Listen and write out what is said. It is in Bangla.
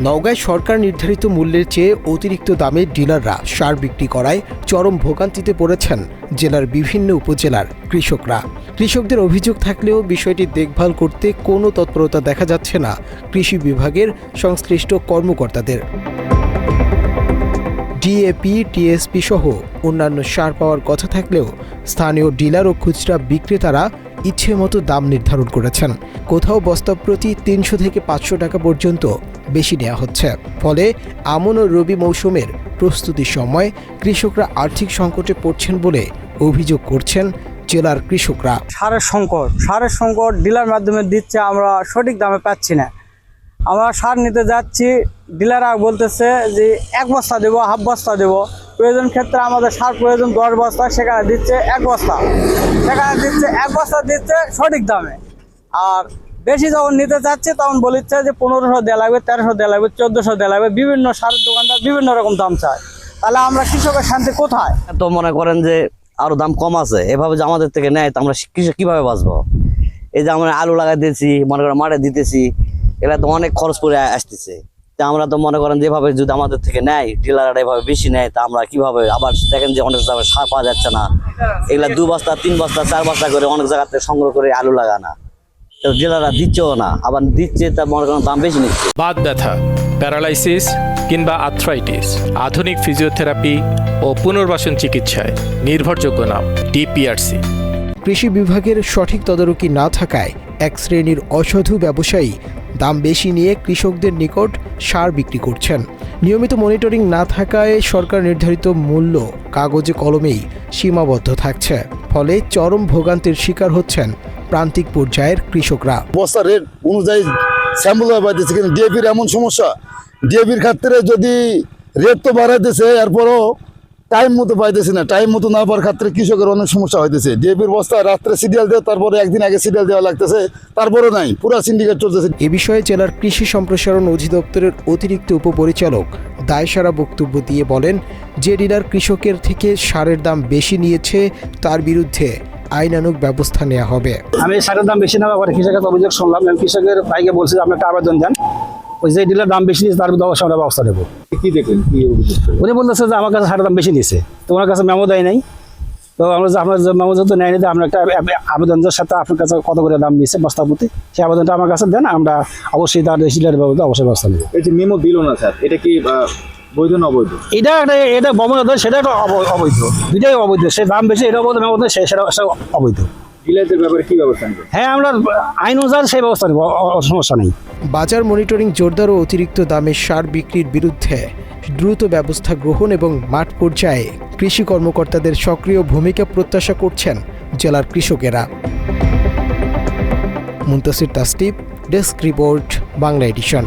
নওগাঁয় সরকার নির্ধারিত মূল্যের চেয়ে অতিরিক্ত দামে ডিলাররা সার বিক্রি করায় চরম ভোগান্তিতে পড়েছেন জেলার বিভিন্ন উপজেলার কৃষকরা। কৃষকদের অভিযোগ থাকলেও বিষয়টি দেখভাল করতে কোনো তৎপরতা দেখা যাচ্ছে না কৃষি বিভাগের সংশ্লিষ্ট কর্মকর্তাদের। ডিএপি, টিএসপি সহ অন্যান্য সার পাওয়ার কথা থাকলেও স্থানীয় ডিলার ও খুচরা বিক্রেতারা ইচ্ছে মতো দাম নির্ধারণ করেছেন। কোথাও বস্তা প্রতি ৩০০ থেকে ৫০০ টাকা পর্যন্ত বেশি নেওয়া হচ্ছে। ফলে আমন ও রবি মৌসুমের প্রস্তুতির সময় কৃষকরা আর্থিক সংকটে পড়ছেন বলে অভিযোগ করছেন জেলার কৃষকরা। সারের সংকট ডিলার মাধ্যমে দিচ্ছে, আমরা সঠিক দামে পাচ্ছি না। আমরা সার নিতে যাচ্ছি, ডিলাররা বলতেছে যে 1 বস্তা দেবো, হাফ বস্তা দেবো। প্রয়োজন ক্ষেত্রে আমাদের সার প্রয়োজন 10 বস্তা, সেখানে দিচ্ছে 1 বস্তা, সেখানে দিচ্ছে 1 বস্তা দিচ্ছে সঠিক দামে। আর বেশি যখন নিতে চাচ্ছি তখন বলিচ্ছে যে 1500 দেওয়া লাগবে, 1300 দেওয়া লাগবে, 1400 দেওয়া লাগবে। বিভিন্ন সারের দোকানদার বিভিন্ন রকম দাম চায়। তাহলে আমরা কৃষকের শান্তি কোথায়? তো মনে করেন যে আরো দাম কম আছে, এভাবে যে আমাদের থেকে নেয় তো আমরা কৃষক কিভাবে বাঁচবো? এই যে আমরা আলু লাগাই দিয়েছি, মনে করেন মাঠে দিতেছি, এগুলা তো অনেক খরচ করে আসতেছে। তা আমরা তো মনে করেন যেভাবে যদি আমাদের থেকে নেয়, ডিলাররা এভাবে বেশি নেয়, তা আমরা কিভাবে? আবার দেখেন যে অনেক জায়গায় সার পাওয়া যাচ্ছে না, এগুলা 2 বস্তা 3 বস্তা 4 বস্তা করে অনেক জায়গাতে সংগ্রহ করে আলু লাগানা, ডিলাররা দিচ্ছেও না, আবার দিচ্ছে তা মনে করেন দাম বেশি নিচ্ছে। বাত ব্যথা, প্যারালাইসিস কিংবা আর্থ্রাইটিস, আধুনিক ফিজিওথেরাপি ও পুনর্বাসন চিকিৎসায় নির্ভরযোগ্য নাম ডিপিআরসি। কৃষি বিভাগের সঠিক তদারকি না থাকায় এক শ্রেণীর অসাধু ব্যবসায়ী দাম বেশি নিয়ে কৃষকদের নিকট সার বিক্রি করছেন। নিয়মিত মনিটরিং না থাকায় সরকার নির্ধারিত মূল্য কাগজে কলমেই সীমাবদ্ধ থাকছে। ফলে চরম ভোগান্তির শিকার হচ্ছেন প্রান্তিক পর্যায়ের কৃষকরা। বস্তা রেট অনুযায়ী স্যাম্পল পাইতেছে, কিন্তু ডিএপির এমন সমস্যা, ডিএপির ক্ষেত্রে যদি রেট তো বাড়াইতেছে, এরপরও টাইম মতো পাইতেছে না। টাইম মতো না পাওয়ার ক্ষেত্রে কৃষকের অনেক সমস্যা হইতেছে। ডিএপির বস্তা রাত্রে সিরিয়াল দেওয়া, তারপরে একদিন আগে সিরিয়াল দেওয়া লাগতেছে, তারপরে নাই, পুরো সিন্ডিকেট চলতেছে। এ বিষয়ে জেলার কৃষি সম্প্রসারণ অধিদপ্তরের অতিরিক্ত উপপরিচালক দায়সারা বক্তব্য দিয়ে বলেন, যে ডিলার কৃষকের থেকে সারের দাম বেশি নিয়েছে তার বিরুদ্ধে আইনানুগ ব্যবস্থা নেওয়া হবে। আমি সারের দাম বেশি নেওয়া করে কৃষকের অভিযোগ শুনলাম। আমি কৃষকের ভাইকে বলছি যে আপনি একটা আবেদন দেন, ওই যে ডিলার দাম বেশি নিয়েছে তার বিরুদ্ধে অবশ্যই আমরা ব্যবস্থা নেবো। কি দেখলেন, কি অভিযোগ? উনি বলতেছে যে আমার কাছে সারের দাম বেশি নিয়েছে, তো ওনার কাছে মেমো দেয় নাই। তো আমরা যে আপনার যে মেমো যেহেতু নেয়নি, আমরা একটা আবেদনের সাথে আপনার কাছে কত করে দাম নিয়েছে বস্তা প্রতি, সেই আবেদনটা আমার কাছে দেন, আমরা অবশ্যই তার ডিলারের বাবদে অবশ্যই ব্যবস্থা নেব। এই যে মেমো দিল না স্যার, এটা কি বৈধ না অবৈধ? এটা বমন, সেটা একটা অবৈধ, দুইটাই অবৈধ। সে দাম বেশি, এটা অবৈধ, মেমো দেয় সেটা অবৈধ। ডিলারদের ব্যাপারে কি ব্যবস্থা নেবেন? হ্যাঁ, আমরা আইন অনুযায়ী সেই ব্যবস্থা নেব, সমস্যা নেই। বাজার মনিটরিং জোরদার ও অতিরিক্ত দামে সার বিক্রির বিরুদ্ধে দ্রুত ব্যবস্থা গ্রহণ এবং মাঠ পর্যায়ে কৃষি কর্মকর্তাদের সক্রিয় ভূমিকা প্রত্যাশা করছেন জেলার কৃষকেরা। Muntasir Tastib, desk report, Bangla addition.